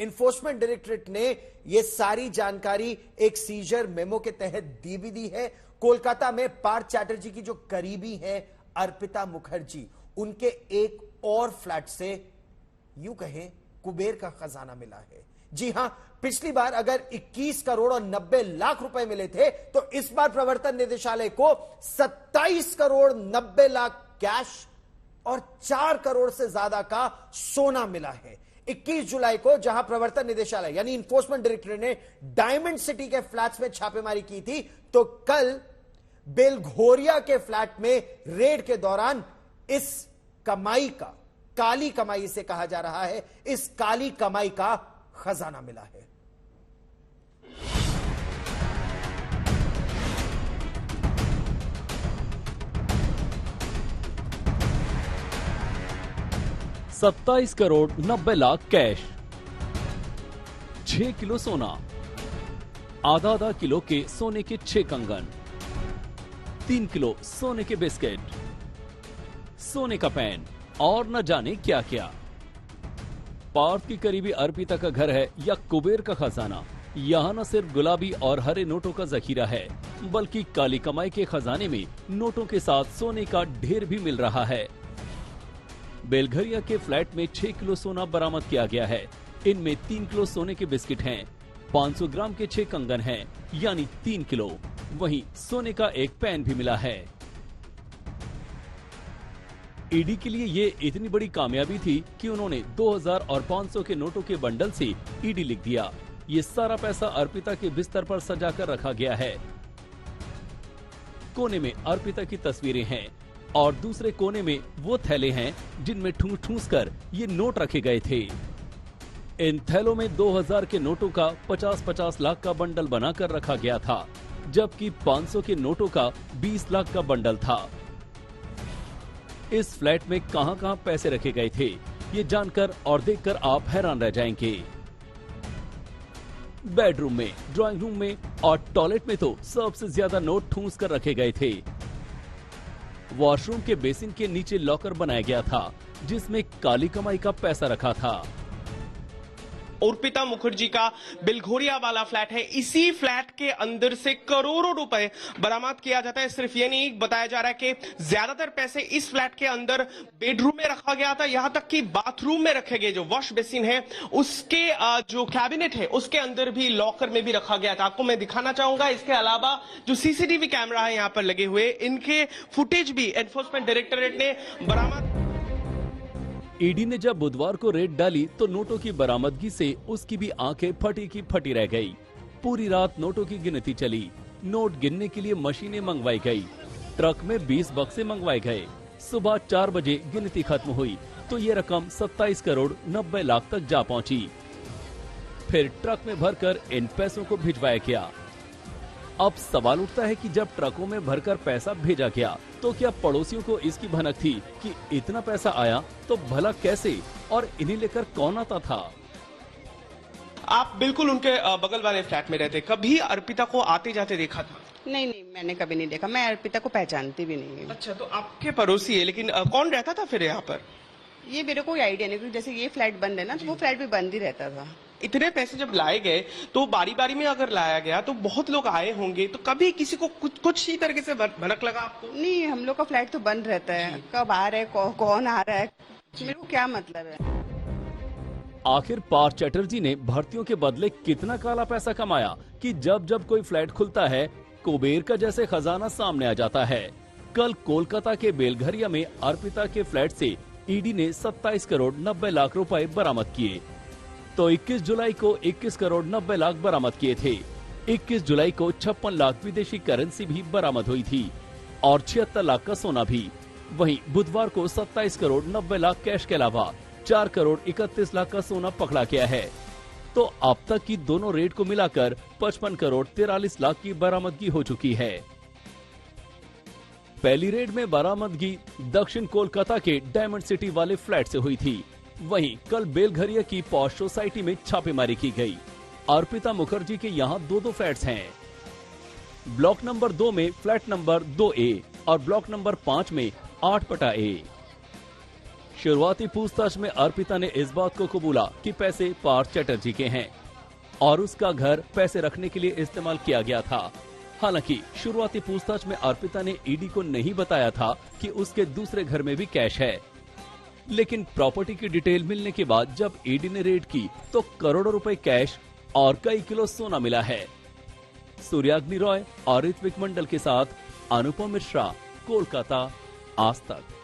Enforcement directorate ने यह सारी जानकारी एक सीजर मेमो के तहत दी है। कोलकाता में पार्थ चैटर्जी की जो करीबी है अर्पिता मुखर्जी, उनके एक और फ्लैट से यूं कहें कुबेर का खजाना मिला है। जी हां, पिछली बार अगर 21 करोड़ और 90 लाख रुपए मिले थे तो इस बार प्रवर्तन निदेशालय को 27 करोड़ 90 लाख कैश और 4 करोड़ से ज्यादा का सोना मिला है। 21 जुलाई को जहां प्रवर्तन निदेशालय यानी इन्फोर्समेंट डायरेक्टरेट ने डायमंड सिटी के फ्लैट्स में छापेमारी की थी, तो कल बेलघोरिया के फ्लैट में रेड के दौरान इस कमाई का, काली कमाई इसे कहा जा रहा है, इस काली कमाई का खजाना मिला है। $27 करोड़ 90 लाख कैश, 6 किलो सोना, आधा किलो के सोने के 6 कंगन, 3 किलो सोने के बिस्किट, सोने का पेन और न जाने क्या क्या। पार्थ की करीबी अर्पिता का घर है या कुबेर का खजाना। यहाँ न सिर्फ गुलाबी और हरे नोटों का जखीरा है, बल्कि काली कमाई के खजाने में नोटों के साथ सोने का ढेर भी मिल रहा है। बेलघरिया के फ्लैट में 6 किलो सोना बरामद किया गया है। इनमें 3 किलो सोने के बिस्किट हैं, 500 ग्राम के 6 कंगन हैं, यानी 3 किलो। वहीं सोने का एक पेन भी मिला है। ईडी के लिए ये इतनी बड़ी कामयाबी थी कि उन्होंने 2000 और 500 के नोटों के बंडल से ईडी लिख दिया। ये सारा पैसा अर्पिता के बिस्तर पर सजा कर रखा गया है। कोने में अर्पिता की तस्वीरें हैं और दूसरे कोने में वो थैले हैं जिनमें ठूस ठूस कर ये नोट रखे गए थे। इन थैलों में 2000 के नोटों का 50-50 लाख का बंडल बनाकर रखा गया था, जबकि 500 के नोटों का 20 लाख का बंडल था। इस फ्लैट में कहां-कहां पैसे रखे गए थे, ये जानकर और देखकर आप हैरान रह जाएंगे। बेडरूम में, ड्राइंग रूम में और टॉयलेट में तो सबसे ज्यादा नोट ठूस कर रखे गए थे। वॉशरूम के बेसिन के नीचे लॉकर बनाया गया था, जिसमें काली कमाई का पैसा रखा था। अर्पिता मुखर्जी का बेलघोरिया वाला फ्लैट है। इसी फ्लैट के अंदर से करोड़ों रुपए बरामद किया जाता है। सिर्फ ये नहीं बताया जा रहा है कि ज्यादातर पैसे इस फ्लैट के अंदर बेडरूम में रखा गया था, यहां तक कि बाथरूम में रखे गए जो वॉश बेसिन है उसके जो कैबिनेट है उसके अंदर भी, लॉकर में भी रखा गया था। आपको मैं दिखाना चाहूंगा। इसके अलावा जो सीसीटीवी कैमरा है यहाँ पर लगे हुए, इनके फुटेज भी एनफोर्समेंट डायरेक्टरेट ने बरामद। ईडी ने जब बुधवार को रेड डाली तो नोटों की बरामदगी से उसकी भी आंखें फटी की फटी रह गई। पूरी रात नोटों की गिनती चली। नोट गिनने के लिए मशीनें मंगवाई गई। ट्रक में 20 बक्से मंगवाए गए। सुबह 4 बजे गिनती खत्म हुई तो ये रकम 27 करोड़ 90 लाख तक जा पहुंची। फिर ट्रक में भरकर इन पैसों को भिजवाया गया। अब सवाल उठता है कि जब ट्रकों में भरकर पैसा भेजा गया तो क्या पड़ोसियों को इसकी भनक थी कि इतना पैसा आया तो भला कैसे और इन्हें लेकर कौन आता था? आप बिल्कुल उनके बगल वाले फ्लैट में रहते, कभी अर्पिता को आते जाते देखा था? नहीं, मैंने कभी नहीं देखा। मैं अर्पिता को पहचानती भी नहीं हूँ। अच्छा, तो आपके पड़ोसी है, लेकिन कौन रहता था फिर यहाँ पर? ये मेरे को कोई आइडिया नहीं, जैसे ये फ्लैट बंद है ना, तो वो फ्लैट भी बंद ही रहता था। इतने पैसे जब लाए गए तो बारी बारी में अगर लाया गया तो बहुत लोग आए होंगे, तो कभी किसी को कुछ ही तरीके से भनक लगा आपको? नहीं, हम लोग का फ्लैट तो बंद रहता है। कब आ रहा है, कौन आ रहा है, मेरे को क्या मतलब है। आखिर पार्थ चैटर्जी ने भर्तियों के बदले कितना काला पैसा कमाया कि जब जब कोई फ्लैट खुलता है कुबेर का जैसे खजाना सामने आ जाता है। कल कोलकाता के बेलघरिया में अर्पिता के फ्लैट से ईडी ने 27 करोड़ 90 लाख रुपए बरामद किए। तो 21 जुलाई को 21 करोड़ 90 लाख बरामद किए थे। 21 जुलाई को 56 लाख विदेशी करेंसी भी बरामद हुई थी और 76 लाख का सोना भी। वहीं बुधवार को 27 करोड़ 90 लाख कैश के अलावा 4 करोड़ 31 लाख का सोना पकड़ा गया है। तो अब तक की दोनों रेड को मिलाकर 55 करोड़ 43 लाख की बरामदगी हो चुकी है। पहली रेड में बरामदगी दक्षिण कोलकाता के डायमंड सिटी वाले फ्लैट से हुई थी। वहीं कल बेलघरिया की पॉश सोसाइटी में छापेमारी की गई। अर्पिता मुखर्जी के यहाँ 2 फ्लैट्स हैं। ब्लॉक नंबर 2 में फ्लैट नंबर 2A और ब्लॉक नंबर 5 में 8/A। शुरुआती पूछताछ में अर्पिता ने इस बात को कबूला कि पैसे पार्थ चैटर्जी के हैं और उसका घर पैसे रखने के लिए इस्तेमाल किया गया था। हालांकि शुरुआती पूछताछ में अर्पिता ने ईडी को नहीं बताया था कि उसके दूसरे घर में भी कैश है, लेकिन प्रॉपर्टी की डिटेल मिलने के बाद जब ईडी ने रेड की तो करोड़ों रुपए कैश और कई किलो सोना मिला है। सूर्याग्नि रॉय और ऋत्विक मंडल के साथ अनुपम मिश्रा, कोलकाता, आज तक।